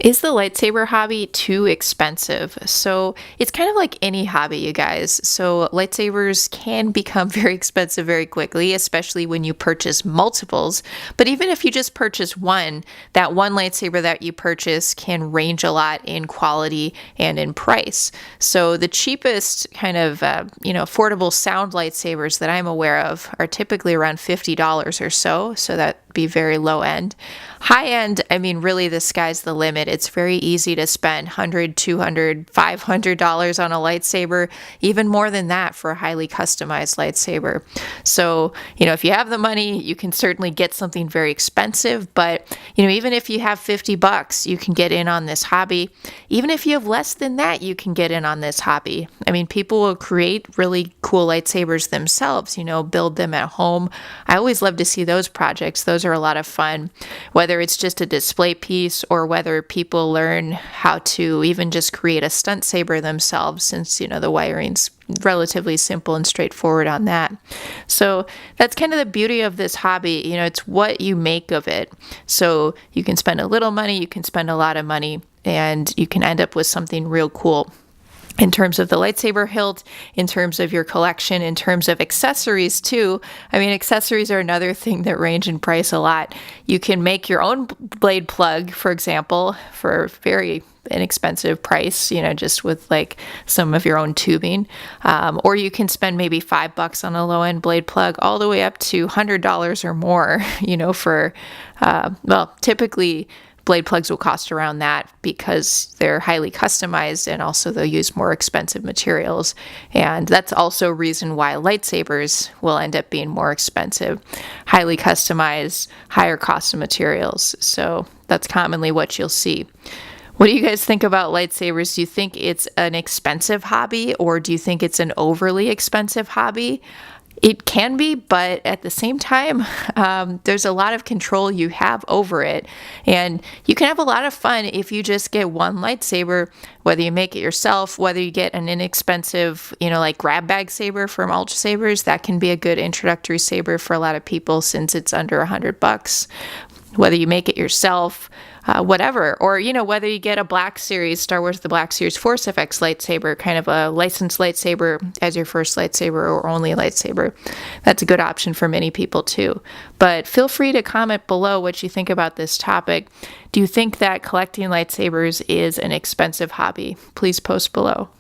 Is the lightsaber hobby too expensive? So it's kind of like any hobby, you guys. So lightsabers can become very expensive very quickly, especially when you purchase multiples. But even if you just purchase one, that one lightsaber that you purchase can range a lot in quality and in price. So the cheapest kind of affordable sound lightsabers that I'm aware of are typically around $50 or so. So that be very low end. High end, I mean, really the sky's the limit. It's very easy to spend $100, $200, $500 on a lightsaber, even more than that for a highly customized lightsaber. So, if you have the money, you can certainly get something very expensive, but, even if you have $50, you can get in on this hobby. Even if you have less than that, you can get in on this hobby. I mean, people will create really cool lightsabers themselves, build them at home. I always love to see those projects. Those are a lot of fun, whether it's just a display piece or whether people learn how to even just create a stunt saber themselves, since the wiring's relatively simple and straightforward on that. So that's kind of the beauty of this hobby. It's what you make of it. So you can spend a little money, you can spend a lot of money, and you can end up with something real cool. In terms of the lightsaber hilt, in terms of your collection, in terms of accessories too. I mean, accessories are another thing that range in price a lot. You can make your own blade plug, for example, for a very inexpensive price, just with like some of your own tubing. Or you can spend maybe $5 on a low end blade plug, all the way up to $100 or more, for, typically blade plugs will cost around that because they're highly customized, and also they'll use more expensive materials. And that's also a reason why lightsabers will end up being more expensive. Highly customized, higher cost of materials. So that's commonly what you'll see. What do you guys think about lightsabers? Do you think it's an expensive hobby, or do you think it's an overly expensive hobby? It can be, but at the same time, there's a lot of control you have over it. And you can have a lot of fun if you just get one lightsaber, whether you make it yourself, whether you get an inexpensive, like grab bag saber from Ultra Sabers. That can be a good introductory saber for a lot of people since it's under $100. Whether you make it yourself, whatever, or whether you get a Black Series, Star Wars The Black Series Force FX lightsaber, kind of a licensed lightsaber as your first lightsaber or only lightsaber. That's a good option for many people too. But feel free to comment below what you think about this topic. Do you think that collecting lightsabers is an expensive hobby? Please post below.